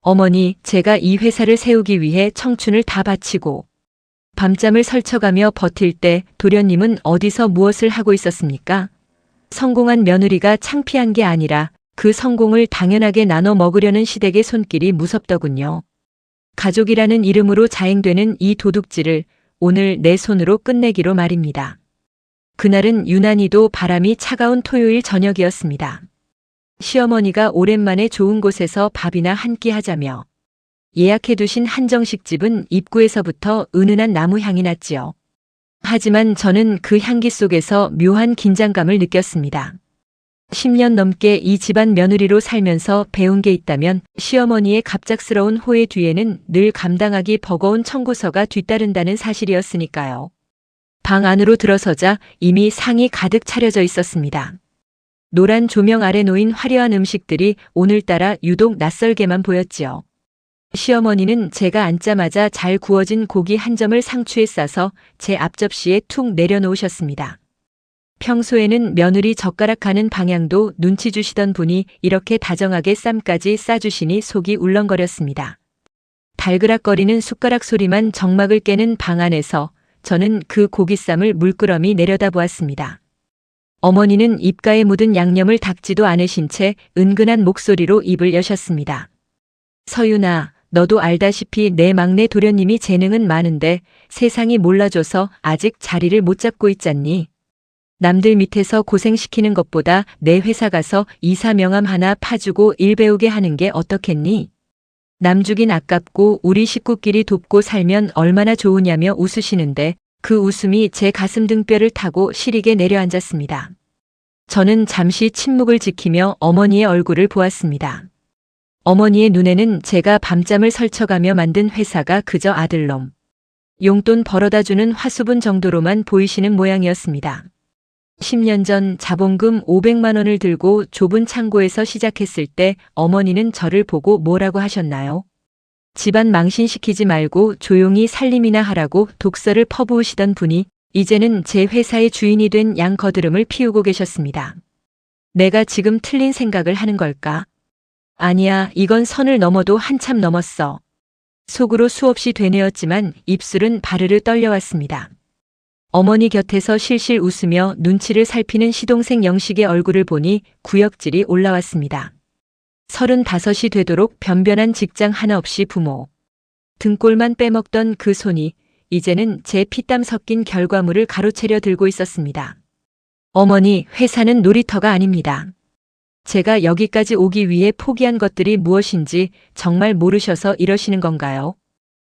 어머니, 제가 이 회사를 세우기 위해 청춘을 다 바치고 밤잠을 설쳐가며 버틸 때 도련님은 어디서 무엇을 하고 있었습니까? 성공한 며느리가 창피한 게 아니라 그 성공을 당연하게 나눠 먹으려는 시댁의 손길이 무섭더군요. 가족이라는 이름으로 자행되는 이 도둑질을 오늘 내 손으로 끝내기로 말입니다. 그날은 유난히도 바람이 차가운 토요일 저녁이었습니다. 시어머니가 오랜만에 좋은 곳에서 밥이나 한 끼 하자며 예약해두신 한정식집은 입구에서부터 은은한 나무 향이 났지요. 하지만 저는 그 향기 속에서 묘한 긴장감을 느꼈습니다. 10년 넘게 이 집안 며느리로 살면서 배운 게 있다면 시어머니의 갑작스러운 호의 뒤에는 늘 감당하기 버거운 청구서가 뒤따른다는 사실이었으니까요. 방 안으로 들어서자 이미 상이 가득 차려져 있었습니다. 노란 조명 아래 놓인 화려한 음식들이 오늘따라 유독 낯설게만 보였지요. 시어머니는 제가 앉자마자 잘 구워진 고기 한 점을 상추에 싸서 제 앞접시에 툭 내려놓으셨습니다. 평소에는 며느리 젓가락 가는 방향도 눈치 주시던 분이 이렇게 다정하게 쌈까지 싸주시니 속이 울렁거렸습니다. 달그락거리는 숟가락 소리만 정막을 깨는 방 안에서 저는 그 고기쌈을 물끄러미 내려다보았습니다. 어머니는 입가에 묻은 양념을 닦지도 않으신 채 은근한 목소리로 입을 여셨습니다. 서윤아, 너도 알다시피 내 막내 도련님이 재능은 많은데 세상이 몰라줘서 아직 자리를 못 잡고 있잖니. 남들 밑에서 고생시키는 것보다 내 회사 가서 이사 명함 하나 파주고 일 배우게 하는 게 어떻겠니? 남 주긴 아깝고 우리 식구끼리 돕고 살면 얼마나 좋으냐며 웃으시는데 그 웃음이 제 가슴 등뼈를 타고 시리게 내려앉았습니다. 저는 잠시 침묵을 지키며 어머니의 얼굴을 보았습니다. 어머니의 눈에는 제가 밤잠을 설쳐가며 만든 회사가 그저 아들놈, 용돈 벌어다주는 화수분 정도로만 보이시는 모양이었습니다. 10년 전 자본금 500만 원을 들고 좁은 창고에서 시작했을 때 어머니는 저를 보고 뭐라고 하셨나요? 집안 망신시키지 말고 조용히 살림이나 하라고 독서를 퍼부으시던 분이 이제는 제 회사의 주인이 된 양거드름을 피우고 계셨습니다. 내가 지금 틀린 생각을 하는 걸까? 아니야, 이건 선을 넘어도 한참 넘었어. 속으로 수없이 되뇌었지만 입술은 바르르 떨려왔습니다. 어머니 곁에서 실실 웃으며 눈치를 살피는 시동생 영식의 얼굴을 보니 구역질이 올라왔습니다. 35이 되도록 변변한 직장 하나 없이 부모 등골만 빼먹던 그 손이 이제는 제 피땀 섞인 결과물을 가로채려 들고 있었습니다. 어머니, 회사는 놀이터가 아닙니다. 제가 여기까지 오기 위해 포기한 것들이 무엇인지 정말 모르셔서 이러시는 건가요?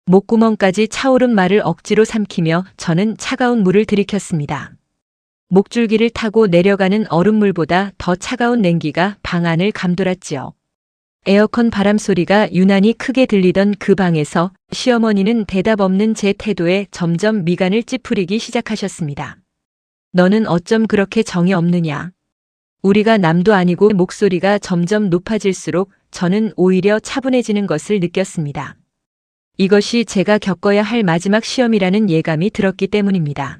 목구멍까지 차오른 말을 억지로 삼키며 저는 차가운 물을 들이켰습니다. 목줄기를 타고 내려가는 얼음물보다 더 차가운 냉기가 방 안을 감돌았지요. 에어컨 바람 소리가 유난히 크게 들리던 그 방에서 시어머니는 대답 없는 제 태도에 점점 미간을 찌푸리기 시작하셨습니다. 너는 어쩜 그렇게 정이 없느냐? 우리가 남도 아니고. 목소리가 점점 높아질수록 저는 오히려 차분해지는 것을 느꼈습니다. 이것이 제가 겪어야 할 마지막 시험이라는 예감이 들었기 때문입니다.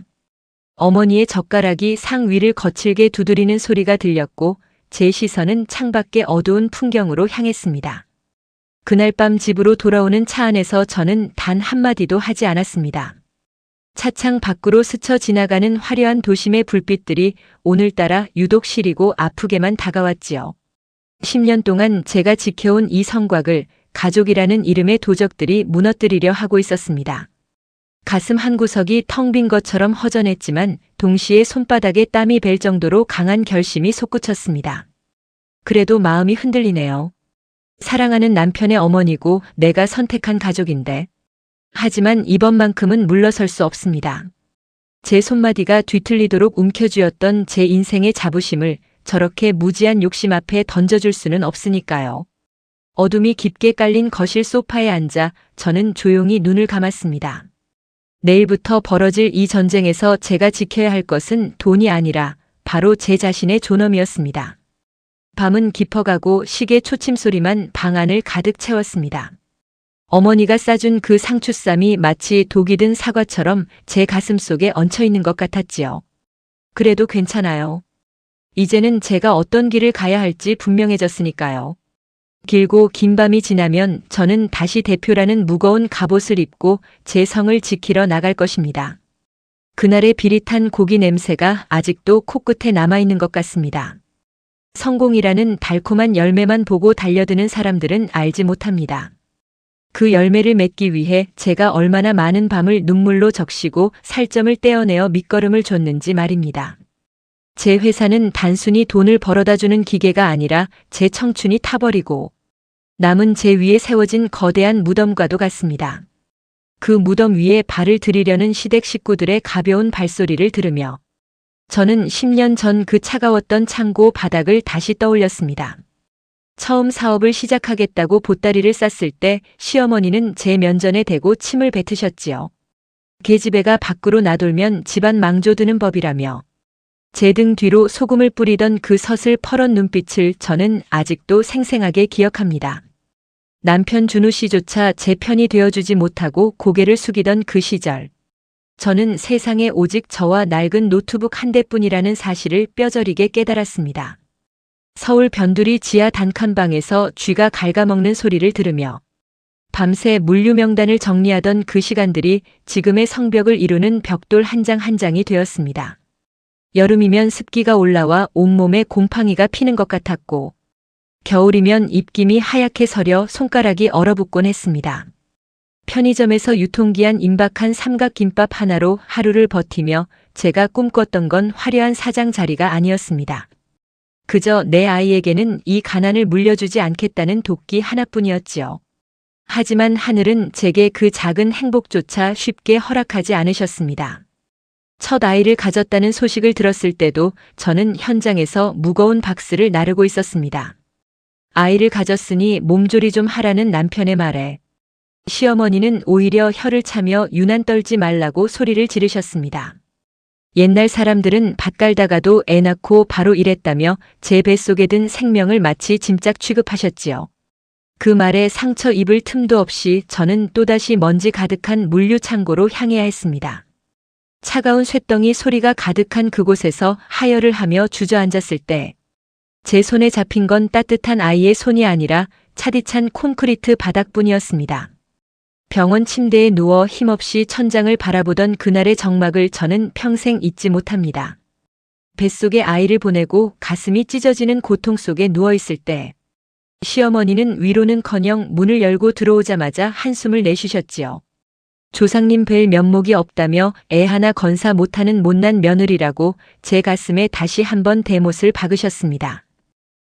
어머니의 젓가락이 상 위를 거칠게 두드리는 소리가 들렸고 제 시선은 창밖의 어두운 풍경으로 향했습니다. 그날 밤 집으로 돌아오는 차 안에서 저는 단 한마디도 하지 않았습니다. 차창 밖으로 스쳐 지나가는 화려한 도심의 불빛들이 오늘따라 유독 시리고 아프게만 다가왔지요. 10년 동안 제가 지켜온 이 성곽을 가족이라는 이름의 도적들이 무너뜨리려 하고 있었습니다. 가슴 한구석이 텅 빈 것처럼 허전했지만 동시에 손바닥에 땀이 벨 정도로 강한 결심이 솟구쳤습니다. 그래도 마음이 흔들리네요. 사랑하는 남편의 어머니고 내가 선택한 가족인데. 하지만 이번만큼은 물러설 수 없습니다. 제 손마디가 뒤틀리도록 움켜쥐었던 제 인생의 자부심을 저렇게 무지한 욕심 앞에 던져줄 수는 없으니까요. 어둠이 깊게 깔린 거실 소파에 앉아 저는 조용히 눈을 감았습니다. 내일부터 벌어질 이 전쟁에서 제가 지켜야 할 것은 돈이 아니라 바로 제 자신의 존엄이었습니다. 밤은 깊어가고 시계 초침 소리만 방 안을 가득 채웠습니다. 어머니가 싸준 그 상추쌈이 마치 독이 든 사과처럼 제 가슴 속에 얹혀있는 것 같았지요. 그래도 괜찮아요. 이제는 제가 어떤 길을 가야 할지 분명해졌으니까요. 길고 긴 밤이 지나면 저는 다시 대표라는 무거운 갑옷을 입고 제 성을 지키러 나갈 것입니다. 그날의 비릿한 고기 냄새가 아직도 코끝에 남아있는 것 같습니다. 성공이라는 달콤한 열매만 보고 달려드는 사람들은 알지 못합니다. 그 열매를 맺기 위해 제가 얼마나 많은 밤을 눈물로 적시고 살점을 떼어내어 밑거름을 줬는지 말입니다. 제 회사는 단순히 돈을 벌어다주는 기계가 아니라 제 청춘이 타버리고 남은 제 위에 세워진 거대한 무덤과도 같습니다. 그 무덤 위에 발을 들이려는 시댁 식구들의 가벼운 발소리를 들으며 저는 10년 전 그 차가웠던 창고 바닥을 다시 떠올렸습니다. 처음 사업을 시작하겠다고 보따리를 쌌을 때 시어머니는 제 면전에 대고 침을 뱉으셨지요. 계집애가 밖으로 나돌면 집안 망조드는 법이라며 제 등 뒤로 소금을 뿌리던 그 서슬 퍼런 눈빛을 저는 아직도 생생하게 기억합니다. 남편 준우 씨조차 제 편이 되어주지 못하고 고개를 숙이던 그 시절. 저는 세상에 오직 저와 낡은 노트북 한 대뿐이라는 사실을 뼈저리게 깨달았습니다. 서울 변두리 지하 단칸방에서 쥐가 갉아먹는 소리를 들으며 밤새 물류 명단을 정리하던 그 시간들이 지금의 성벽을 이루는 벽돌 한 장 한 장이 되었습니다. 여름이면 습기가 올라와 온몸에 곰팡이가 피는 것 같았고 겨울이면 입김이 하얗게 서려 손가락이 얼어붙곤 했습니다. 편의점에서 유통기한 임박한 삼각김밥 하나로 하루를 버티며 제가 꿈꿨던 건 화려한 사장 자리가 아니었습니다. 그저 내 아이에게는 이 가난을 물려주지 않겠다는 도끼 하나뿐이었지요. 하지만 하늘은 제게 그 작은 행복조차 쉽게 허락하지 않으셨습니다. 첫 아이를 가졌다는 소식을 들었을 때도 저는 현장에서 무거운 박스를 나르고 있었습니다. 아이를 가졌으니 몸조리 좀 하라는 남편의 말에 시어머니는 오히려 혀를 차며 유난 떨지 말라고 소리를 지르셨습니다. 옛날 사람들은 밭 갈다가도 애 낳고 바로 일했다며 제 뱃속에 든 생명을 마치 짐짝 취급하셨지요. 그 말에 상처 입을 틈도 없이 저는 또다시 먼지 가득한 물류 창고로 향해야 했습니다. 차가운 쇳덩이 소리가 가득한 그곳에서 하혈을 하며 주저앉았을 때 제 손에 잡힌 건 따뜻한 아이의 손이 아니라 차디찬 콘크리트 바닥뿐이었습니다. 병원 침대에 누워 힘없이 천장을 바라보던 그날의 정막을 저는 평생 잊지 못합니다. 뱃속에 아이를 보내고 가슴이 찢어지는 고통 속에 누워있을 때 시어머니는 위로는커녕 문을 열고 들어오자마자 한숨을 내쉬셨지요. 조상님 뵐 면목이 없다며 애 하나 건사 못하는 못난 며느리라고 제 가슴에 다시 한번 대못을 박으셨습니다.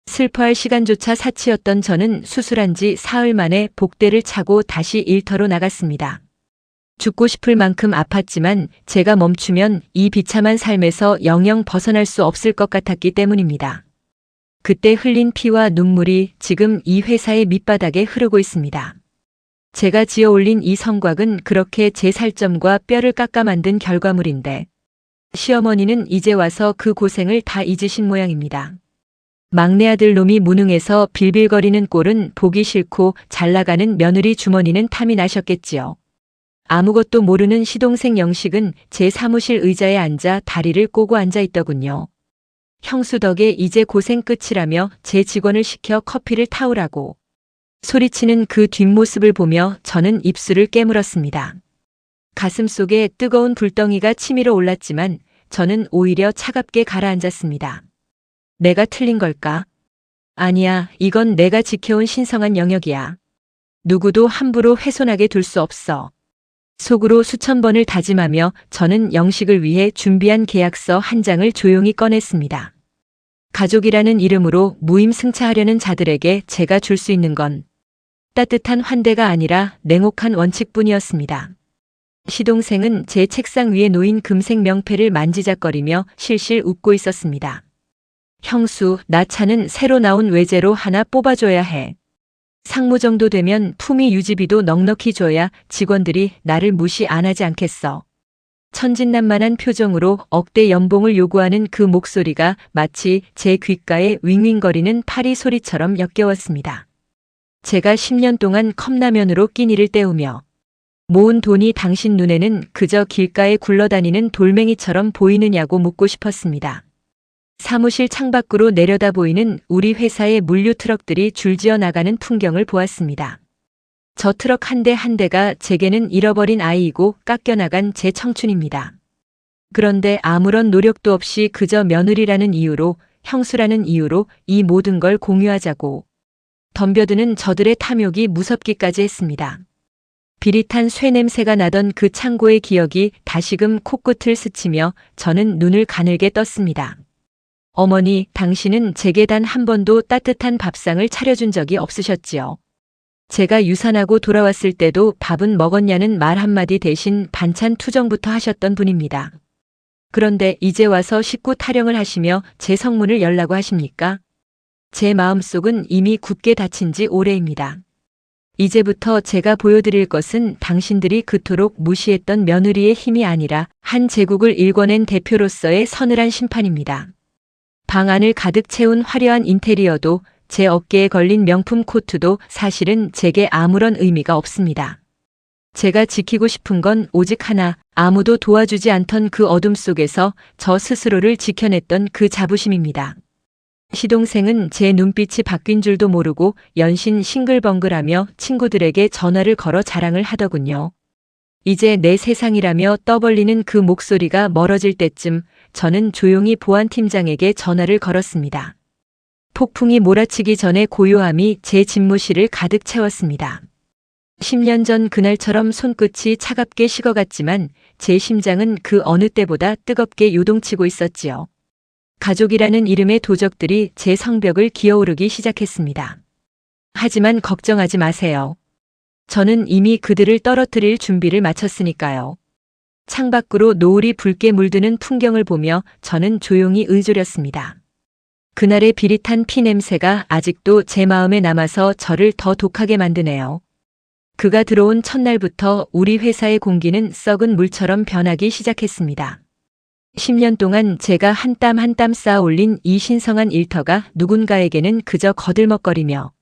슬퍼할 시간조차 사치였던 저는 수술한 지 사흘 만에 복대를 차고 다시 일터로 나갔습니다. 죽고 싶을 만큼 아팠지만 제가 멈추면 이 비참한 삶에서 영영 벗어날 수 없을 것 같았기 때문입니다. 그때 흘린 피와 눈물이 지금 이 회사의 밑바닥에 흐르고 있습니다. 제가 지어 올린 이 성곽은 그렇게 제 살점과 뼈를 깎아 만든 결과물인데 시어머니는 이제 와서 그 고생을 다 잊으신 모양입니다. 막내 아들 놈이 무능해서 빌빌거리는 꼴은 보기 싫고 잘나가는 며느리 주머니는 탐이 나셨겠지요. 아무것도 모르는 시동생 영식은 제 사무실 의자에 앉아 다리를 꼬고 앉아 있더군요. 형수 덕에 이제 고생 끝이라며 제 직원을 시켜 커피를 타오라고 소리치는 그 뒷모습을 보며 저는 입술을 깨물었습니다. 가슴속에 뜨거운 불덩이가 치밀어 올랐지만 저는 오히려 차갑게 가라앉았습니다. 내가 틀린 걸까? 아니야, 이건 내가 지켜온 신성한 영역이야. 누구도 함부로 훼손하게 둘 수 없어. 속으로 수천 번을 다짐하며 저는 영식을 위해 준비한 계약서 한 장을 조용히 꺼냈습니다. 가족이라는 이름으로 무임승차하려는 자들에게 제가 줄 수 있는 건 따뜻한 환대가 아니라 냉혹한 원칙뿐이었습니다. 시동생은 제 책상 위에 놓인 금색 명패를 만지작거리며 실실 웃고 있었습니다. 형수, 나 차는 새로 나온 외제로 하나 뽑아줘야 해. 상무 정도 되면 품위 유지비도 넉넉히 줘야 직원들이 나를 무시 안 하지 않겠어. 천진난만한 표정으로 억대 연봉을 요구하는 그 목소리가 마치 제 귓가에 윙윙거리는 파리 소리처럼 역겨웠습니다. 제가 10년 동안 컵라면으로 끼니를 때우며 모은 돈이 당신 눈에는 그저 길가에 굴러다니는 돌멩이처럼 보이느냐고 묻고 싶었습니다. 사무실 창밖으로 내려다 보이는 우리 회사의 물류 트럭들이 줄지어 나가는 풍경을 보았습니다. 저 트럭 한 대 한 대가 제게는 잃어버린 아이이고 깎여나간 제 청춘입니다. 그런데 아무런 노력도 없이 그저 며느리라는 이유로, 형수라는 이유로 이 모든 걸 공유하자고 덤벼드는 저들의 탐욕이 무섭기까지 했습니다. 비릿한 쇠 냄새가 나던 그 창고의 기억이 다시금 코끝을 스치며 저는 눈을 가늘게 떴습니다. 어머니, 당신은 제게 단 한 번도 따뜻한 밥상을 차려준 적이 없으셨지요. 제가 유산하고 돌아왔을 때도 밥은 먹었냐는 말 한마디 대신 반찬 투정부터 하셨던 분입니다. 그런데 이제 와서 식구 타령을 하시며 제 성문을 열라고 하십니까? 제 마음속은 이미 굳게 닫힌 지 오래입니다. 이제부터 제가 보여드릴 것은 당신들이 그토록 무시했던 며느리의 힘이 아니라 한 제국을 일궈낸 대표로서의 서늘한 심판입니다. 방 안을 가득 채운 화려한 인테리어도 제 어깨에 걸린 명품 코트도 사실은 제게 아무런 의미가 없습니다. 제가 지키고 싶은 건 오직 하나, 아무도 도와주지 않던 그 어둠 속에서 저 스스로를 지켜냈던 그 자부심입니다. 시동생은 제 눈빛이 바뀐 줄도 모르고 연신 싱글벙글하며 친구들에게 전화를 걸어 자랑을 하더군요. 이제 내 세상이라며 떠벌리는 그 목소리가 멀어질 때쯤 저는 조용히 보안팀장에게 전화를 걸었습니다. 폭풍이 몰아치기 전에 고요함이 제 집무실을 가득 채웠습니다. 10년 전 그날처럼 손끝이 차갑게 식어갔지만 제 심장은 그 어느 때보다 뜨겁게 요동치고 있었지요. 가족이라는 이름의 도적들이 제 성벽을 기어오르기 시작했습니다. 하지만 걱정하지 마세요. 저는 이미 그들을 떨어뜨릴 준비를 마쳤으니까요. 창밖으로 노을이 붉게 물드는 풍경을 보며 저는 조용히 의졸였습니다. 그날의 비릿한 피 냄새가 아직도 제 마음에 남아서 저를 더 독하게 만드네요. 그가 들어온 첫날부터 우리 회사의 공기는 썩은 물처럼 변하기 시작했습니다. 10년 동안 제가 한 땀 한 땀 쌓아 올린 이 신성한 일터가 누군가에게는 그저 거들먹거리며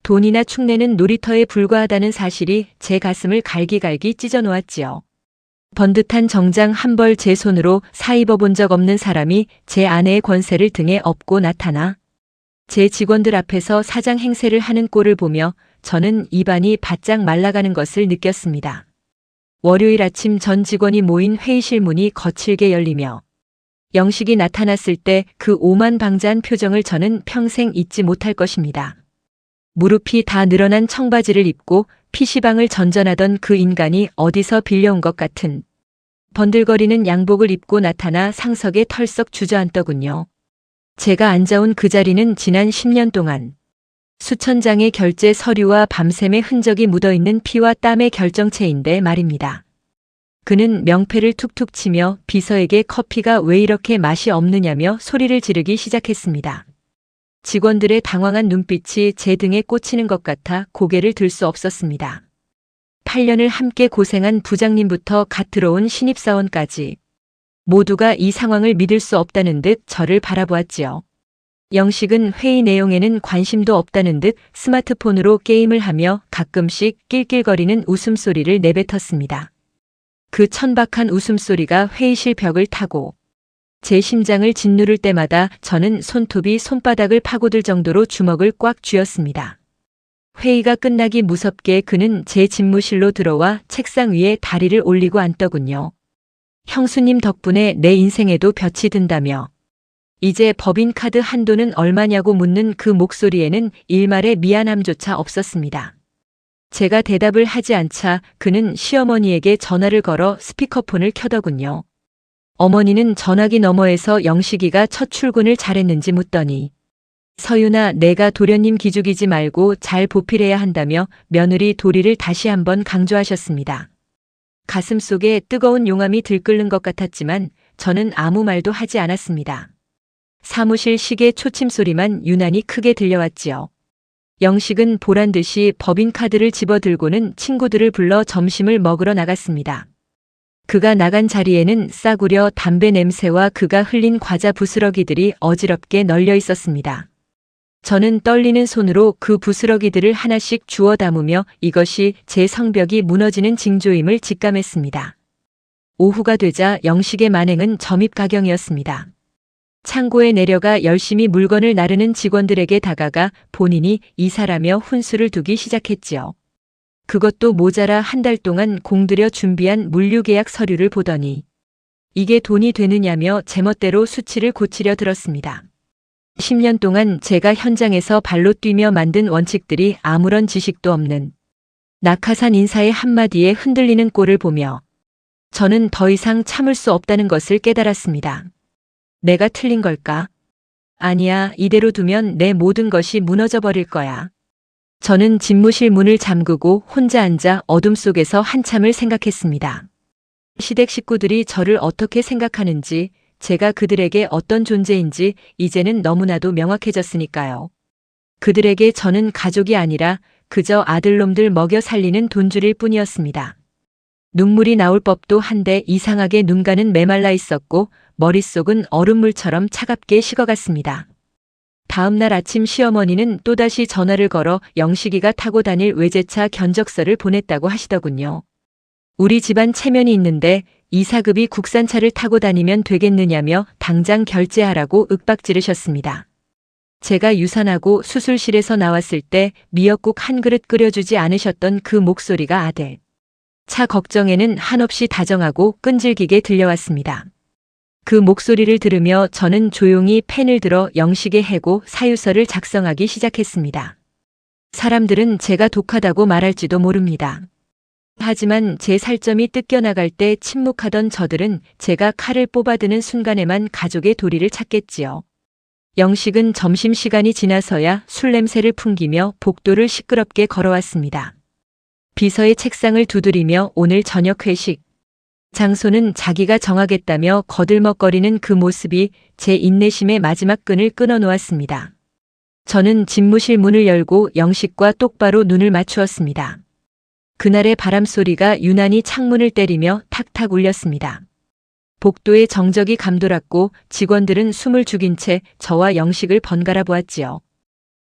돈이나 축내는 놀이터에 불과하다는 사실이 제 가슴을 갈기갈기 찢어 놓았지요. 번듯한 정장 한 벌 제 손으로 사입어 본 적 없는 사람이 제 아내의 권세를 등에 업고 나타나 제 직원들 앞에서 사장 행세를 하는 꼴을 보며 저는 입안이 바짝 말라가는 것을 느꼈습니다. 월요일 아침 전 직원이 모인 회의실 문이 거칠게 열리며 영식이 나타났을 때 그 오만방자한 표정을 저는 평생 잊지 못할 것입니다. 무릎이 다 늘어난 청바지를 입고 PC방을 전전하던 그 인간이 어디서 빌려온 것 같은 번들거리는 양복을 입고 나타나 상석에 털썩 주저앉더군요. 제가 앉아온 그 자리는 지난 10년 동안 수천 장의 결제 서류와 밤샘의 흔적이 묻어있는 피와 땀의 결정체인데 말입니다. 그는 명패를 툭툭 치며 비서에게 커피가 왜 이렇게 맛이 없느냐며 소리를 지르기 시작했습니다. 직원들의 당황한 눈빛이 제 등에 꽂히는 것 같아 고개를 들 수 없었습니다. 8년을 함께 고생한 부장님부터 갓 들어온 신입사원까지 모두가 이 상황을 믿을 수 없다는 듯 저를 바라보았지요. 영식은 회의 내용에는 관심도 없다는 듯 스마트폰으로 게임을 하며 가끔씩 낄낄거리는 웃음소리를 내뱉었습니다. 그 천박한 웃음소리가 회의실 벽을 타고 제 심장을 짓누를 때마다 저는 손톱이 손바닥을 파고들 정도로 주먹을 꽉 쥐었습니다. 회의가 끝나기 무섭게 그는 제 집무실로 들어와 책상 위에 다리를 올리고 앉더군요. 형수님 덕분에 내 인생에도 볕이 든다며 이제 법인카드 한도는 얼마냐고 묻는 그 목소리에는 일말의 미안함조차 없었습니다. 제가 대답을 하지 않자 그는 시어머니에게 전화를 걸어 스피커폰을 켜더군요. 어머니는 전화기 너머에서 영식이가 첫 출근을 잘했는지 묻더니 서윤아, 내가 도련님 기죽이지 말고 잘 보필해야 한다며 며느리 도리를 다시 한번 강조하셨습니다. 가슴속에 뜨거운 용암이 들끓는 것 같았지만 저는 아무 말도 하지 않았습니다. 사무실 시계 초침 소리만 유난히 크게 들려왔지요. 영식은 보란듯이 법인카드를 집어들고는 친구들을 불러 점심을 먹으러 나갔습니다. 그가 나간 자리에는 싸구려 담배 냄새와 그가 흘린 과자 부스러기들이 어지럽게 널려 있었습니다. 저는 떨리는 손으로 그 부스러기들을 하나씩 주워 담으며 이것이 제 성벽이 무너지는 징조임을 직감했습니다. 오후가 되자 영식의 만행은 점입가경이었습니다. 창고에 내려가 열심히 물건을 나르는 직원들에게 다가가 본인이 이사라며 훈수를 두기 시작했지요. 그것도 모자라 한 달 동안 공들여 준비한 물류계약 서류를 보더니 이게 돈이 되느냐며 제멋대로 수치를 고치려 들었습니다. 10년 동안 제가 현장에서 발로 뛰며 만든 원칙들이 아무런 지식도 없는 낙하산 인사의 한마디에 흔들리는 꼴을 보며 저는 더 이상 참을 수 없다는 것을 깨달았습니다. 내가 틀린 걸까? 아니야, 이대로 두면 내 모든 것이 무너져 버릴 거야. 저는 집무실 문을 잠그고 혼자 앉아 어둠 속에서 한참을 생각했습니다. 시댁 식구들이 저를 어떻게 생각하는지, 제가 그들에게 어떤 존재인지 이제는 너무나도 명확해졌으니까요. 그들에게 저는 가족이 아니라 그저 아들놈들 먹여 살리는 돈줄일 뿐이었습니다. 눈물이 나올 법도 한데 이상하게 눈가는 메말라 있었고 머릿속은 얼음물처럼 차갑게 식어갔습니다. 다음 날 아침 시어머니는 또다시 전화를 걸어 영식이가 타고 다닐 외제차 견적서를 보냈다고 하시더군요. 우리 집안 체면이 있는데 이사급이 국산차를 타고 다니면 되겠느냐며 당장 결제하라고 윽박지르셨습니다. 제가 유산하고 수술실에서 나왔을 때 미역국 한 그릇 끓여주지 않으셨던 그 목소리가 아들 차 걱정에는 한없이 다정하고 끈질기게 들려왔습니다. 그 목소리를 들으며 저는 조용히 펜을 들어 영식의 해고 사유서를 작성하기 시작했습니다. 사람들은 제가 독하다고 말할지도 모릅니다. 하지만 제 살점이 뜯겨나갈 때 침묵하던 저들은 제가 칼을 뽑아드는 순간에만 가족의 도리를 찾겠지요. 영식은 점심시간이 지나서야 술 냄새를 풍기며 복도를 시끄럽게 걸어왔습니다. 비서의 책상을 두드리며 오늘 저녁 회식 장소는 자기가 정하겠다며 거들먹거리는 그 모습이 제 인내심의 마지막 끈을 끊어놓았습니다. 저는 집무실 문을 열고 영식과 똑바로 눈을 맞추었습니다. 그날의 바람소리가 유난히 창문을 때리며 탁탁 울렸습니다. 복도에 정적이 감돌았고 직원들은 숨을 죽인 채 저와 영식을 번갈아 보았지요.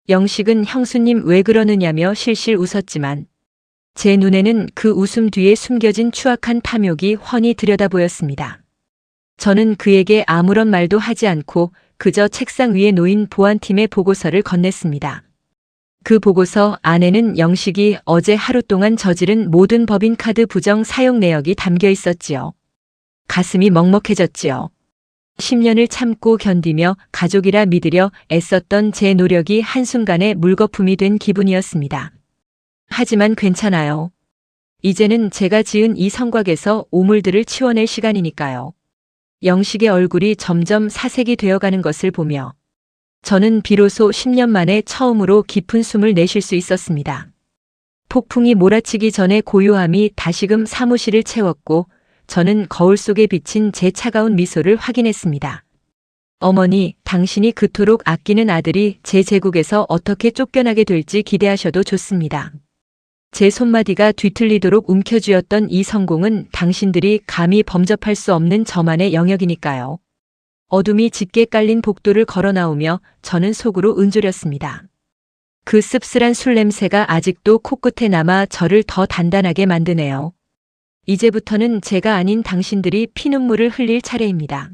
영식은 형수님 왜 그러느냐며 실실 웃었지만 제 눈에는 그 웃음 뒤에 숨겨진 추악한 탐욕이 훤히 들여다보였습니다. 저는 그에게 아무런 말도 하지 않고 그저 책상 위에 놓인 보안팀의 보고서를 건넸습니다. 그 보고서 안에는 영식이 어제 하루 동안 저지른 모든 법인카드 부정 사용 내역이 담겨 있었지요. 가슴이 먹먹해졌지요. 10년을 참고 견디며 가족이라 믿으려 애썼던 제 노력이 한순간에 물거품이 된 기분이었습니다. 하지만 괜찮아요. 이제는 제가 지은 이 성곽에서 오물들을 치워낼 시간이니까요. 영식의 얼굴이 점점 사색이 되어가는 것을 보며 저는 비로소 10년 만에 처음으로 깊은 숨을 내쉴 수 있었습니다. 폭풍이 몰아치기 전에 고요함이 다시금 사무실을 채웠고 저는 거울 속에 비친 제 차가운 미소를 확인했습니다. 어머니, 당신이 그토록 아끼는 아들이 제 제국에서 어떻게 쫓겨나게 될지 기대하셔도 좋습니다. 제 손마디가 뒤틀리도록 움켜쥐었던 이 성공은 당신들이 감히 범접할 수 없는 저만의 영역이니까요. 어둠이 짙게 깔린 복도를 걸어 나오며 저는 속으로 은졸였습니다. 그 씁쓸한 술 냄새가 아직도 코끝에 남아 저를 더 단단하게 만드네요. 이제부터는 제가 아닌 당신들이 피눈물을 흘릴 차례입니다.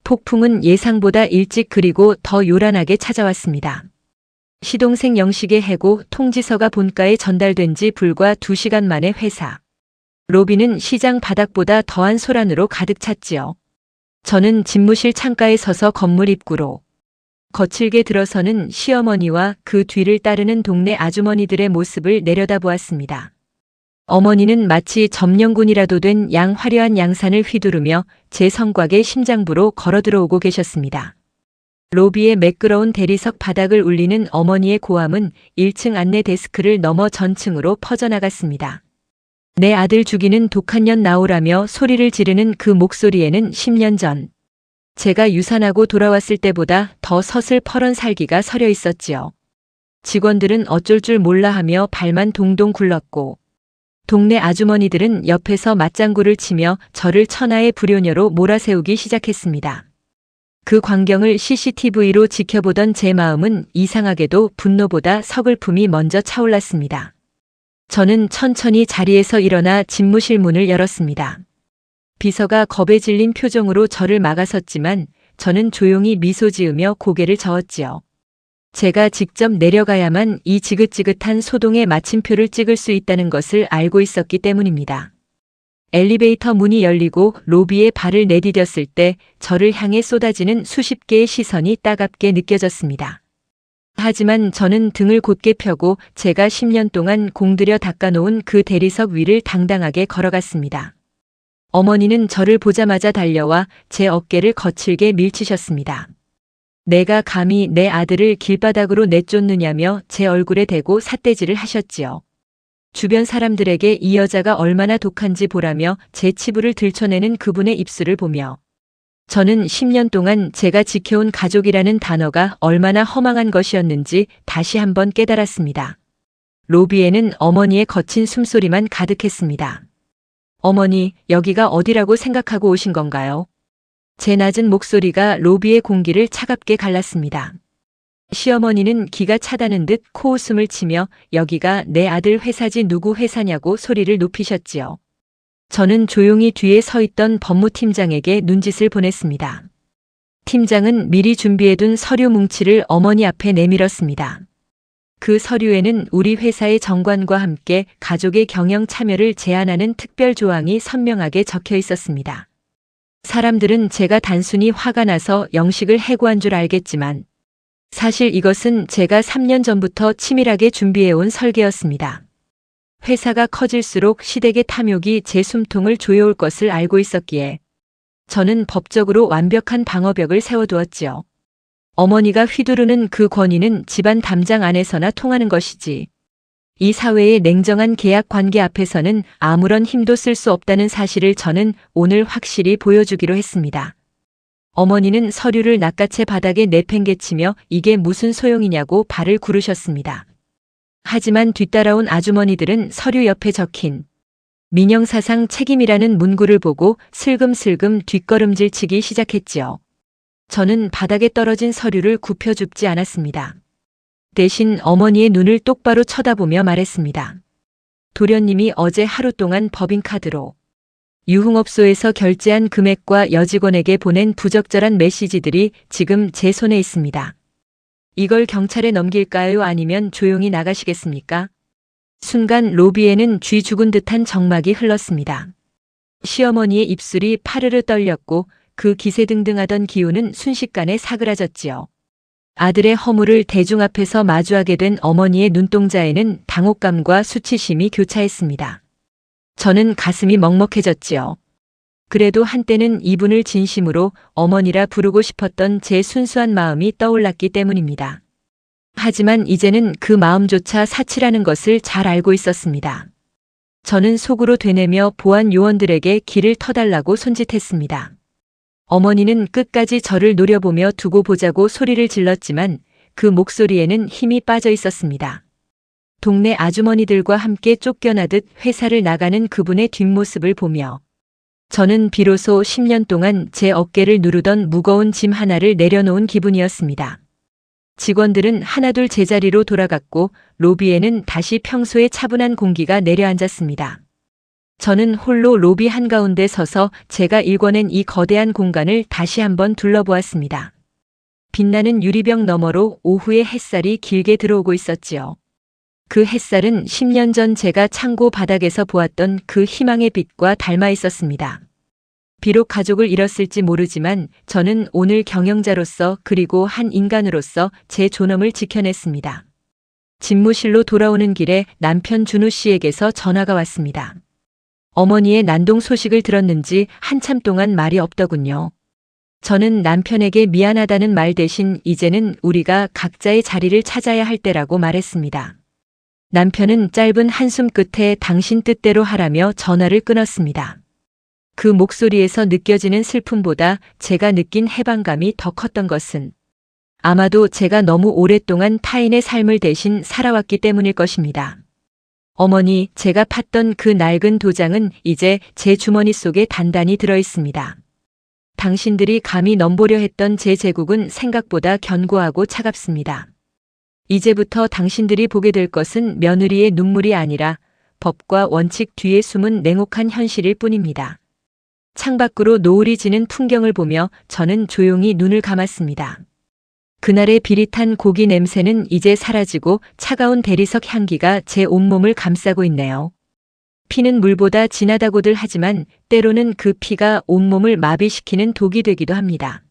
폭풍은 예상보다 일찍 그리고 더 요란하게 찾아왔습니다. 시동생 영식의 해고 통지서가 본가에 전달된 지 불과 2시간 만에 회사. 로비는 시장 바닥보다 더한 소란으로 가득 찼지요. 저는 집무실 창가에 서서 건물 입구로 거칠게 들어서는 시어머니와 그 뒤를 따르는 동네 아주머니들의 모습을 내려다보았습니다. 어머니는 마치 점령군이라도 된 화려한 양산을 휘두르며 제 성곽의 심장부로 걸어들어오고 계셨습니다. 로비의 매끄러운 대리석 바닥을 울리는 어머니의 고함은 1층 안내 데스크를 넘어 전층으로 퍼져나갔습니다. 내 아들 죽이는 독한 년 나오라며 소리를 지르는 그 목소리에는 10년 전 제가 유산하고 돌아왔을 때보다 더 서슬퍼런 살기가 서려 있었지요. 직원들은 어쩔 줄 몰라 하며 발만 동동 굴렀고 동네 아주머니들은 옆에서 맞장구를 치며 저를 천하의 불효녀로 몰아세우기 시작했습니다. 그 광경을 CCTV로 지켜보던 제 마음은 이상하게도 분노보다 서글픔이 먼저 차올랐습니다. 저는 천천히 자리에서 일어나 집무실 문을 열었습니다. 비서가 겁에 질린 표정으로 저를 막아섰지만 저는 조용히 미소 지으며 고개를 저었지요. 제가 직접 내려가야만 이 지긋지긋한 소동의 마침표를 찍을 수 있다는 것을 알고 있었기 때문입니다. 엘리베이터 문이 열리고 로비에 발을 내디뎠을 때 저를 향해 쏟아지는 수십 개의 시선이 따갑게 느껴졌습니다. 하지만 저는 등을 곧게 펴고 제가 10년 동안 공들여 닦아놓은 그 대리석 위를 당당하게 걸어갔습니다. 어머니는 저를 보자마자 달려와 제 어깨를 거칠게 밀치셨습니다. 내가 감히 내 아들을 길바닥으로 내쫓느냐며 제 얼굴에 대고 삿대질을 하셨지요. 주변 사람들에게 이 여자가 얼마나 독한지 보라며 제 치부를 들춰내는 그분의 입술을 보며 저는 10년 동안 제가 지켜온 가족이라는 단어가 얼마나 허망한 것이었는지 다시 한번 깨달았습니다. 로비에는 어머니의 거친 숨소리만 가득했습니다. 어머니, 여기가 어디라고 생각하고 오신 건가요? 제 낮은 목소리가 로비의 공기를 차갑게 갈랐습니다. 시어머니는 기가 차다는 듯 코웃음을 치며 여기가 내 아들 회사지 누구 회사냐고 소리를 높이셨지요. 저는 조용히 뒤에 서 있던 법무팀장에게 눈짓을 보냈습니다. 팀장은 미리 준비해둔 서류 뭉치를 어머니 앞에 내밀었습니다. 그 서류에는 우리 회사의 정관과 함께 가족의 경영 참여를 제한하는 특별 조항이 선명하게 적혀 있었습니다. 사람들은 제가 단순히 화가 나서 영식을 해고한 줄 알겠지만 사실 이것은 제가 3년 전부터 치밀하게 준비해온 설계였습니다. 회사가 커질수록 시댁의 탐욕이 제 숨통을 조여올 것을 알고 있었기에 저는 법적으로 완벽한 방어벽을 세워두었지요. 어머니가 휘두르는 그 권위는 집안 담장 안에서나 통하는 것이지 이 사회의 냉정한 계약 관계 앞에서는 아무런 힘도 쓸 수 없다는 사실을 저는 오늘 확실히 보여주기로 했습니다. 어머니는 서류를 낚아채 바닥에 내팽개치며 이게 무슨 소용이냐고 발을 구르셨습니다. 하지만 뒤따라온 아주머니들은 서류 옆에 적힌 민영사상 책임이라는 문구를 보고 슬금슬금 뒷걸음질치기 시작했지요. 저는 바닥에 떨어진 서류를 굽혀줍지 않았습니다. 대신 어머니의 눈을 똑바로 쳐다보며 말했습니다. 도련님이 어제 하루 동안 법인카드로 유흥업소에서 결제한 금액과 여직원에게 보낸 부적절한 메시지들이 지금 제 손에 있습니다. 이걸 경찰에 넘길까요? 아니면 조용히 나가시겠습니까? 순간 로비에는 쥐 죽은 듯한 정막이 흘렀습니다. 시어머니의 입술이 파르르 떨렸고 그 기세등등하던 기운은 순식간에 사그라졌지요. 아들의 허물을 대중 앞에서 마주하게 된 어머니의 눈동자에는 당혹감과 수치심이 교차했습니다. 저는 가슴이 먹먹해졌지요. 그래도 한때는 이분을 진심으로 어머니라 부르고 싶었던 제 순수한 마음이 떠올랐기 때문입니다. 하지만 이제는 그 마음조차 사치라는 것을 잘 알고 있었습니다. 저는 속으로 되뇌며 보안 요원들에게 길을 터달라고 손짓했습니다. 어머니는 끝까지 저를 노려보며 두고 보자고 소리를 질렀지만 그 목소리에는 힘이 빠져 있었습니다. 동네 아주머니들과 함께 쫓겨나듯 회사를 나가는 그분의 뒷모습을 보며 저는 비로소 10년 동안 제 어깨를 누르던 무거운 짐 하나를 내려놓은 기분이었습니다. 직원들은 하나둘 제자리로 돌아갔고 로비에는 다시 평소의 차분한 공기가 내려앉았습니다. 저는 홀로 로비 한가운데 서서 제가 일궈낸 이 거대한 공간을 다시 한번 둘러보았습니다. 빛나는 유리병 너머로 오후의 햇살이 길게 들어오고 있었지요. 그 햇살은 10년 전 제가 창고 바닥에서 보았던 그 희망의 빛과 닮아 있었습니다. 비록 가족을 잃었을지 모르지만 저는 오늘 경영자로서 그리고 한 인간으로서 제 존엄을 지켜냈습니다. 집무실로 돌아오는 길에 남편 준우 씨에게서 전화가 왔습니다. 어머니의 난동 소식을 들었는지 한참 동안 말이 없더군요. 저는 남편에게 미안하다는 말 대신 이제는 우리가 각자의 자리를 찾아야 할 때라고 말했습니다. 남편은 짧은 한숨 끝에 당신 뜻대로 하라며 전화를 끊었습니다. 그 목소리에서 느껴지는 슬픔보다 제가 느낀 해방감이 더 컸던 것은 아마도 제가 너무 오랫동안 타인의 삶을 대신 살아왔기 때문일 것입니다. 어머니, 제가 팠던 그 낡은 도장은 이제 제 주머니 속에 단단히 들어 있습니다. 당신들이 감히 넘보려 했던 제 제국은 생각보다 견고하고 차갑습니다. 이제부터 당신들이 보게 될 것은 며느리의 눈물이 아니라 법과 원칙 뒤에 숨은 냉혹한 현실일 뿐입니다. 창밖으로 노을이 지는 풍경을 보며 저는 조용히 눈을 감았습니다. 그날의 비릿한 고기 냄새는 이제 사라지고 차가운 대리석 향기가 제 온몸을 감싸고 있네요. 피는 물보다 진하다고들 하지만 때로는 그 피가 온몸을 마비시키는 독이 되기도 합니다.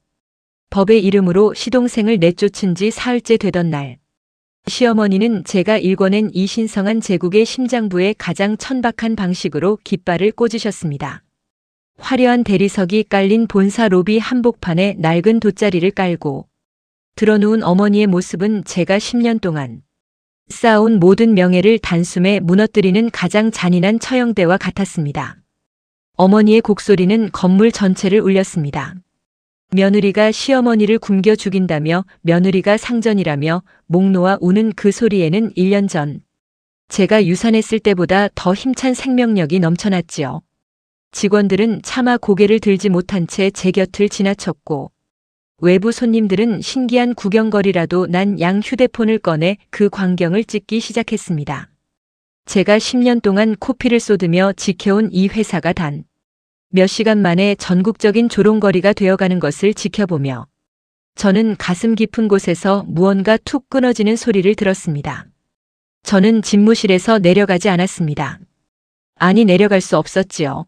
법의 이름으로 시동생을 내쫓은 지 사흘째 되던 날, 시어머니는 제가 일궈낸 이 신성한 제국의 심장부에 가장 천박한 방식으로 깃발을 꽂으셨습니다. 화려한 대리석이 깔린 본사 로비 한복판에 낡은 돗자리를 깔고 드러누운 어머니의 모습은 제가 10년 동안 쌓아온 모든 명예를 단숨에 무너뜨리는 가장 잔인한 처형대와 같았습니다. 어머니의 곡소리는 건물 전체를 울렸습니다. 며느리가 시어머니를 굶겨 죽인다며 며느리가 상전이라며 목 놓아 우는 그 소리에는 1년 전 제가 유산했을 때보다 더 힘찬 생명력이 넘쳐났지요. 직원들은 차마 고개를 들지 못한 채 제 곁을 지나쳤고 외부 손님들은 신기한 구경거리라도 난 양 휴대폰을 꺼내 그 광경을 찍기 시작했습니다. 제가 10년 동안 코피를 쏟으며 지켜온 이 회사가 단 몇 시간 만에 전국적인 조롱거리가 되어가는 것을 지켜보며 저는 가슴 깊은 곳에서 무언가 툭 끊어지는 소리를 들었습니다. 저는 집무실에서 내려가지 않았습니다. 아니, 내려갈 수 없었지요.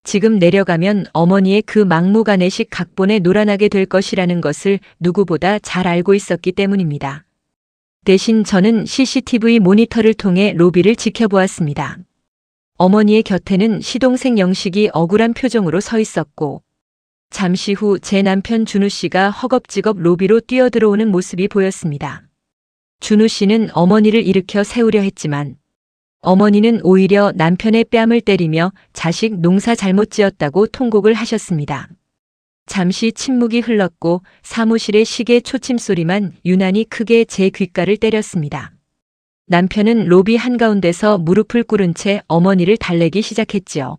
지금 내려가면 어머니의 그 막무가내식 각본에 놀아나게 될 것이라는 것을 누구보다 잘 알고 있었기 때문입니다. 대신 저는 CCTV 모니터를 통해 로비를 지켜보았습니다. 어머니의 곁에는 시동생 영식이 억울한 표정으로 서 있었고 잠시 후 제 남편 준우 씨가 허겁지겁 로비로 뛰어들어오는 모습이 보였습니다. 준우 씨는 어머니를 일으켜 세우려 했지만 어머니는 오히려 남편의 뺨을 때리며 자식 농사 잘못 지었다고 통곡을 하셨습니다. 잠시 침묵이 흘렀고 사무실의 시계 초침소리만 유난히 크게 제 귓가를 때렸습니다. 남편은 로비 한가운데서 무릎을 꿇은 채 어머니를 달래기 시작했지요.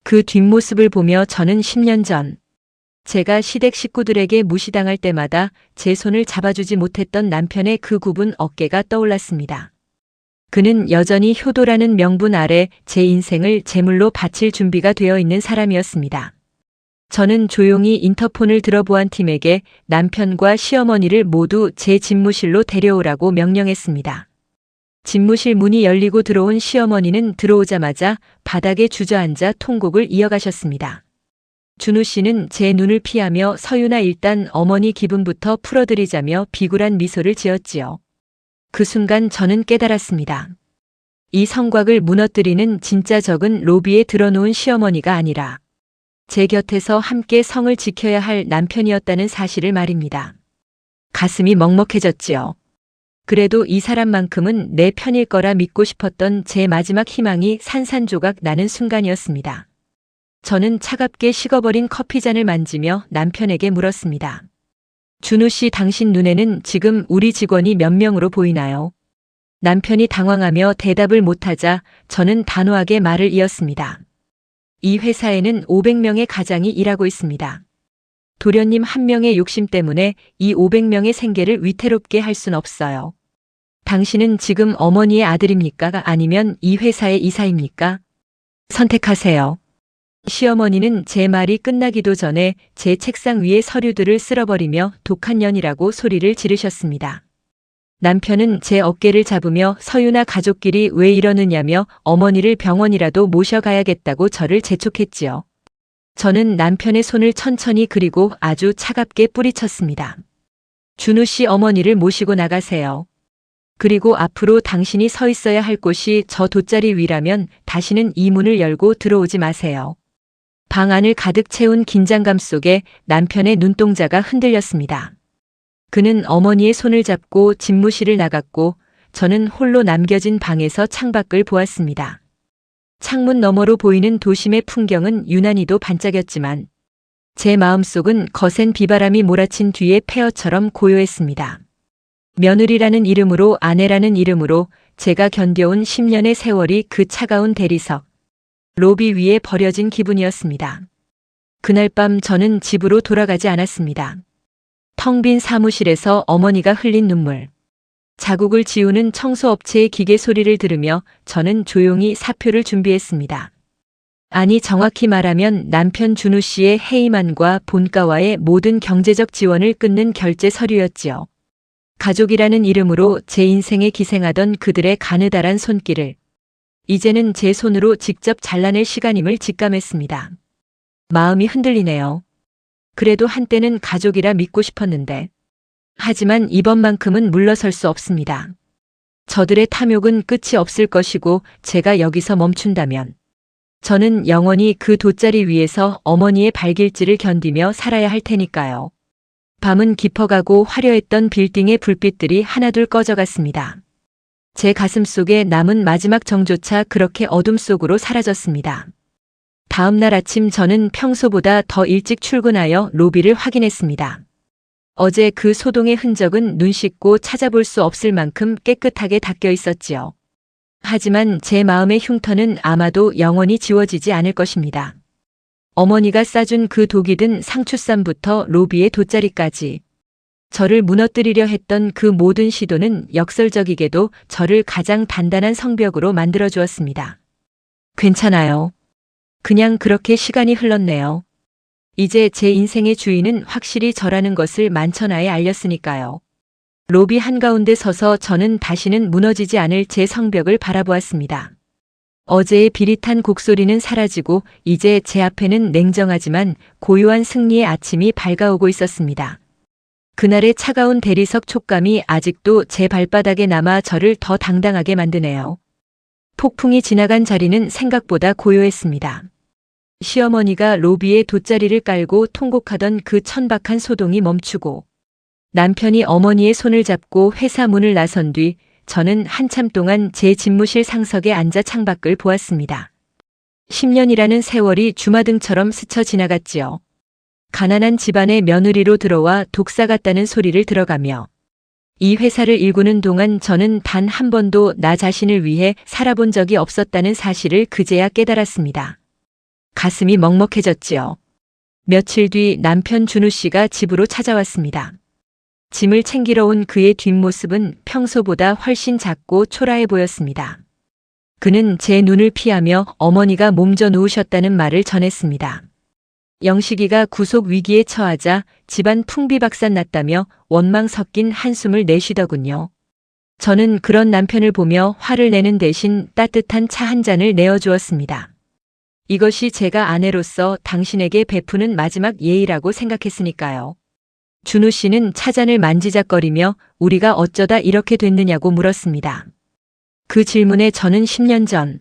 그 뒷모습을 보며 저는 10년 전 제가 시댁 식구들에게 무시당할 때마다 제 손을 잡아주지 못했던 남편의 그 굽은 어깨가 떠올랐습니다. 그는 여전히 효도라는 명분 아래 제 인생을 제물로 바칠 준비가 되어 있는 사람이었습니다. 저는 조용히 인터폰을 들어보안 팀에게 남편과 시어머니를 모두 제 집무실로 데려오라고 명령했습니다. 집무실 문이 열리고 들어온 시어머니는 들어오자마자 바닥에 주저앉아 통곡을 이어가셨습니다. 준우 씨는 제 눈을 피하며 서윤아, 일단 어머니 기분부터 풀어드리자며 비굴한 미소를 지었지요. 그 순간 저는 깨달았습니다. 이 성곽을 무너뜨리는 진짜 적은 로비에 들어놓은 시어머니가 아니라 제 곁에서 함께 성을 지켜야 할 남편이었다는 사실을 말입니다. 가슴이 먹먹해졌지요. 그래도 이 사람만큼은 내 편일 거라 믿고 싶었던 제 마지막 희망이 산산조각 나는 순간이었습니다. 저는 차갑게 식어버린 커피잔을 만지며 남편에게 물었습니다. 준우 씨, 당신 눈에는 지금 우리 직원이 몇 명으로 보이나요? 남편이 당황하며 대답을 못하자 저는 단호하게 말을 이었습니다. 이 회사에는 500명의 가장이 일하고 있습니다. 도련님 한 명의 욕심 때문에 이 500명의 생계를 위태롭게 할 순 없어요. 당신은 지금 어머니의 아들입니까? 아니면 이 회사의 이사입니까? 선택하세요. 시어머니는 제 말이 끝나기도 전에 제 책상 위의 서류들을 쓸어버리며 독한 년이라고 소리를 지르셨습니다. 남편은 제 어깨를 잡으며 서윤아, 가족끼리 왜 이러느냐며 어머니를 병원이라도 모셔가야겠다고 저를 재촉했지요. 저는 남편의 손을 천천히 그리고 아주 차갑게 뿌리쳤습니다. 준우 씨, 어머니를 모시고 나가세요. 그리고 앞으로 당신이 서 있어야 할 곳이 저 돗자리 위라면 다시는 이 문을 열고 들어오지 마세요. 방 안을 가득 채운 긴장감 속에 남편의 눈동자가 흔들렸습니다. 그는 어머니의 손을 잡고 집무실을 나갔고 저는 홀로 남겨진 방에서 창밖을 보았습니다. 창문 너머로 보이는 도심의 풍경은 유난히도 반짝였지만 제 마음속은 거센 비바람이 몰아친 뒤의 폐허처럼 고요했습니다. 며느리라는 이름으로, 아내라는 이름으로 제가 견뎌온 10년의 세월이 그 차가운 대리석, 로비 위에 버려진 기분이었습니다. 그날 밤 저는 집으로 돌아가지 않았습니다. 텅 빈 사무실에서 어머니가 흘린 눈물, 자국을 지우는 청소업체의 기계 소리를 들으며 저는 조용히 사표를 준비했습니다. 아니, 정확히 말하면 남편 준우 씨의 해임안과 본가와의 모든 경제적 지원을 끊는 결제 서류였지요. 가족이라는 이름으로 제 인생에 기생하던 그들의 가느다란 손길을 이제는 제 손으로 직접 잘라낼 시간임을 직감했습니다. 마음이 흔들리네요. 그래도 한때는 가족이라 믿고 싶었는데. 하지만 이번만큼은 물러설 수 없습니다. 저들의 탐욕은 끝이 없을 것이고 제가 여기서 멈춘다면 저는 영원히 그 돗자리 위에서 어머니의 발길질을 견디며 살아야 할 테니까요. 밤은 깊어가고 화려했던 빌딩의 불빛들이 하나둘 꺼져갔습니다. 제 가슴 속에 남은 마지막 정조차 그렇게 어둠 속으로 사라졌습니다. 다음 날 아침 저는 평소보다 더 일찍 출근하여 로비를 확인했습니다. 어제 그 소동의 흔적은 눈 씻고 찾아볼 수 없을 만큼 깨끗하게 닦여 있었지요. 하지만 제 마음의 흉터는 아마도 영원히 지워지지 않을 것입니다. 어머니가 싸준 그 독이 든 상추쌈부터 로비의 돗자리까지 저를 무너뜨리려 했던 그 모든 시도는 역설적이게도 저를 가장 단단한 성벽으로 만들어 주었습니다. 괜찮아요. 그냥 그렇게 시간이 흘렀네요. 이제 제 인생의 주인은 확실히 저라는 것을 만천하에 알렸으니까요. 로비 한가운데 서서 저는 다시는 무너지지 않을 제 성벽을 바라보았습니다. 어제의 비릿한 곡소리는 사라지고 이제 제 앞에는 냉정하지만 고요한 승리의 아침이 밝아오고 있었습니다. 그날의 차가운 대리석 촉감이 아직도 제 발바닥에 남아 저를 더 당당하게 만드네요. 폭풍이 지나간 자리는 생각보다 고요했습니다. 시어머니가 로비에 돗자리를 깔고 통곡하던 그 천박한 소동이 멈추고 남편이 어머니의 손을 잡고 회사 문을 나선 뒤 저는 한참 동안 제 집무실 상석에 앉아 창밖을 보았습니다. 10년이라는 세월이 주마등처럼 스쳐 지나갔지요. 가난한 집안의 며느리로 들어와 독사 같다는 소리를 들어가며 이 회사를 일구는 동안 저는 단 한 번도 나 자신을 위해 살아본 적이 없었다는 사실을 그제야 깨달았습니다. 가슴이 먹먹해졌지요. 며칠 뒤 남편 준우 씨가 집으로 찾아왔습니다. 짐을 챙기러 온 그의 뒷모습은 평소보다 훨씬 작고 초라해 보였습니다. 그는 제 눈을 피하며 어머니가 몸져 누우셨다는 말을 전했습니다. 영식이가 구속 위기에 처하자 집안 풍비박산 났다며 원망 섞인 한숨을 내쉬더군요. 저는 그런 남편을 보며 화를 내는 대신 따뜻한 차 한 잔을 내어주었습니다. 이것이 제가 아내로서 당신에게 베푸는 마지막 예의라고 생각했으니까요. 준우 씨는 차잔을 만지작거리며 우리가 어쩌다 이렇게 됐느냐고 물었습니다. 그 질문에 저는 10년 전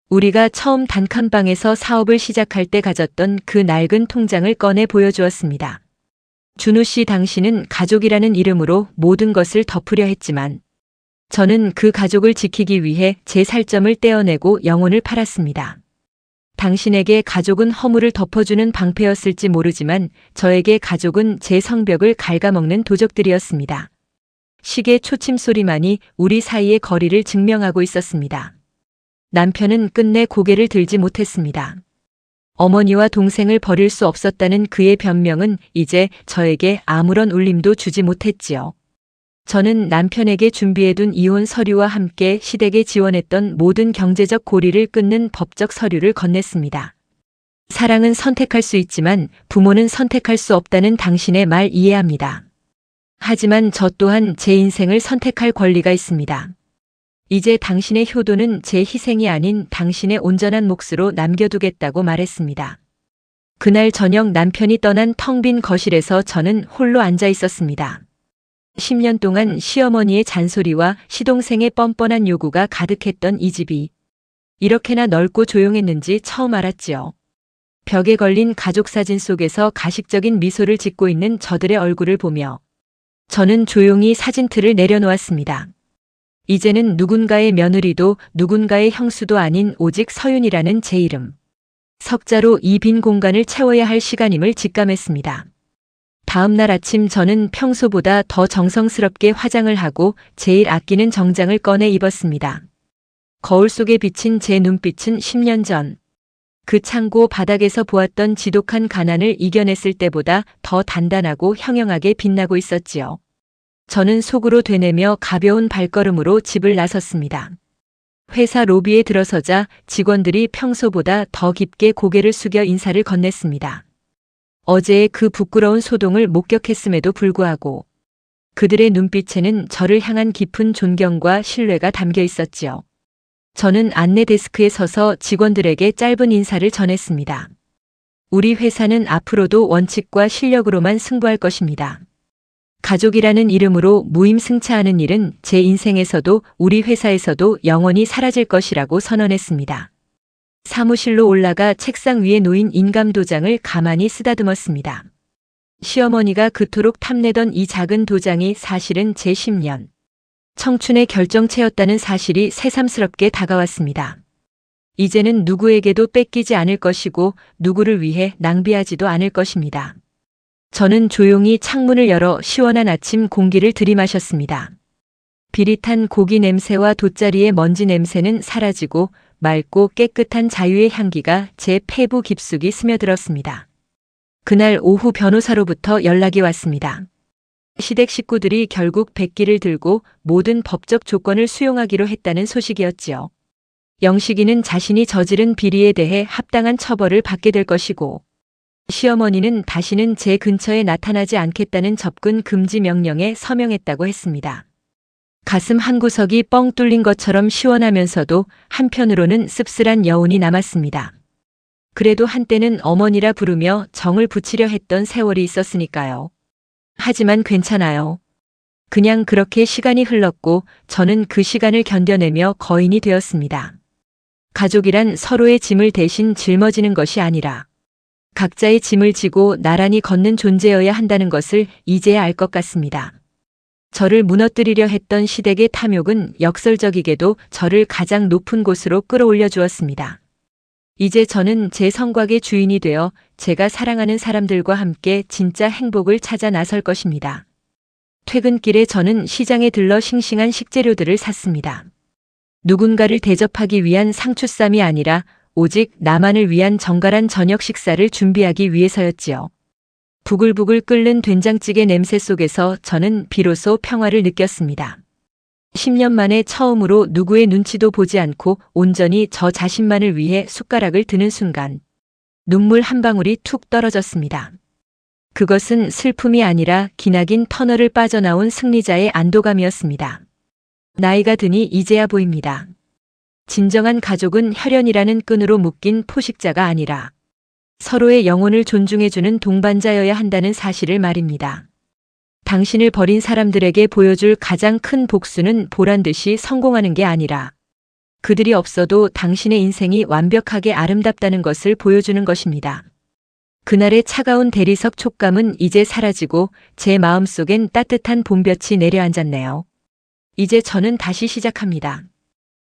우리가 처음 단칸방에서 사업을 시작할 때 가졌던 그 낡은 통장을 꺼내 보여주었습니다. 준우 씨, 당신은 가족이라는 이름으로 모든 것을 덮으려 했지만 저는 그 가족을 지키기 위해 제 살점을 떼어내고 영혼을 팔았습니다. 당신에게 가족은 허물을 덮어주는 방패였을지 모르지만 저에게 가족은 제 성벽을 갉아먹는 도적들이었습니다. 시계 초침 소리만이 우리 사이의 거리를 증명하고 있었습니다. 남편은 끝내 고개를 들지 못했습니다. 어머니와 동생을 버릴 수 없었다는 그의 변명은 이제 저에게 아무런 울림도 주지 못했지요. 저는 남편에게 준비해둔 이혼 서류와 함께 시댁에 지원했던 모든 경제적 고리를 끊는 법적 서류를 건넸습니다. 사랑은 선택할 수 있지만 부모는 선택할 수 없다는 당신의 말 이해합니다. 하지만 저 또한 제 인생을 선택할 권리가 있습니다. 이제 당신의 효도는 제 희생이 아닌 당신의 온전한 몫으로 남겨두겠다고 말했습니다. 그날 저녁 남편이 떠난 텅 빈 거실에서 저는 홀로 앉아 있었습니다. 10년 동안 시어머니의 잔소리와 시동생의 뻔뻔한 요구가 가득했던 이 집이 이렇게나 넓고 조용했는지 처음 알았지요. 벽에 걸린 가족 사진 속에서 가식적인 미소를 짓고 있는 저들의 얼굴을 보며 저는 조용히 사진틀을 내려놓았습니다. 이제는 누군가의 며느리도 누군가의 형수도 아닌 오직 서윤이라는 제 이름. 석자로 이 빈 공간을 채워야 할 시간임을 직감했습니다. 다음 날 아침 저는 평소보다 더 정성스럽게 화장을 하고 제일 아끼는 정장을 꺼내 입었습니다. 거울 속에 비친 제 눈빛은 10년 전 그 창고 바닥에서 보았던 지독한 가난을 이겨냈을 때보다 더 단단하고 형형하게 빛나고 있었지요. 저는 속으로 되뇌며 가벼운 발걸음으로 집을 나섰습니다. 회사 로비에 들어서자 직원들이 평소보다 더 깊게 고개를 숙여 인사를 건넸습니다. 어제의 그 부끄러운 소동을 목격했음에도 불구하고 그들의 눈빛에는 저를 향한 깊은 존경과 신뢰가 담겨 있었지요. 저는 안내 데스크에 서서 직원들에게 짧은 인사를 전했습니다. 우리 회사는 앞으로도 원칙과 실력으로만 승부할 것입니다. 가족이라는 이름으로 무임승차하는 일은 제 인생에서도 우리 회사에서도 영원히 사라질 것이라고 선언했습니다. 사무실로 올라가 책상 위에 놓인 인감도장을 가만히 쓰다듬었습니다. 시어머니가 그토록 탐내던 이 작은 도장이 사실은 제 10년 청춘의 결정체였다는 사실이 새삼스럽게 다가왔습니다. 이제는 누구에게도 뺏기지 않을 것이고 누구를 위해 낭비하지도 않을 것입니다. 저는 조용히 창문을 열어 시원한 아침 공기를 들이마셨습니다. 비릿한 고기 냄새와 돗자리의 먼지 냄새는 사라지고 맑고 깨끗한 자유의 향기가 제 폐부 깊숙이 스며들었습니다. 그날 오후 변호사로부터 연락이 왔습니다. 시댁 식구들이 결국 백기를 들고 모든 법적 조건을 수용하기로 했다는 소식이었지요. 영식이는 자신이 저지른 비리에 대해 합당한 처벌을 받게 될 것이고 시어머니는 다시는 제 근처에 나타나지 않겠다는 접근 금지 명령에 서명했다고 했습니다. 가슴 한구석이 뻥 뚫린 것처럼 시원하면서도 한편으로는 씁쓸한 여운이 남았습니다. 그래도 한때는 어머니라 부르며 정을 붙이려 했던 세월이 있었으니까요. 하지만 괜찮아요. 그냥 그렇게 시간이 흘렀고 저는 그 시간을 견뎌내며 거인이 되었습니다. 가족이란 서로의 짐을 대신 짊어지는 것이 아니라 각자의 짐을 지고 나란히 걷는 존재여야 한다는 것을 이제야 알 것 같습니다. 저를 무너뜨리려 했던 시댁의 탐욕은 역설적이게도 저를 가장 높은 곳으로 끌어올려 주었습니다. 이제 저는 제 성곽의 주인이 되어 제가 사랑하는 사람들과 함께 진짜 행복을 찾아 나설 것입니다. 퇴근길에 저는 시장에 들러 싱싱한 식재료들을 샀습니다. 누군가를 대접하기 위한 상추쌈이 아니라 오직 나만을 위한 정갈한 저녁 식사를 준비하기 위해서였지요. 부글부글 끓는 된장찌개 냄새 속에서 저는 비로소 평화를 느꼈습니다. 10년 만에 처음으로 누구의 눈치도 보지 않고 온전히 저 자신만을 위해 숟가락을 드는 순간 눈물 한 방울이 툭 떨어졌습니다. 그것은 슬픔이 아니라 기나긴 터널을 빠져나온 승리자의 안도감이었습니다. 나이가 드니 이제야 보입니다. 진정한 가족은 혈연이라는 끈으로 묶인 포식자가 아니라 서로의 영혼을 존중해주는 동반자여야 한다는 사실을 말입니다. 당신을 버린 사람들에게 보여줄 가장 큰 복수는 보란듯이 성공하는 게 아니라 그들이 없어도 당신의 인생이 완벽하게 아름답다는 것을 보여주는 것입니다. 그날의 차가운 대리석 촉감은 이제 사라지고 제 마음속엔 따뜻한 봄볕이 내려앉았네요. 이제 저는 다시 시작합니다.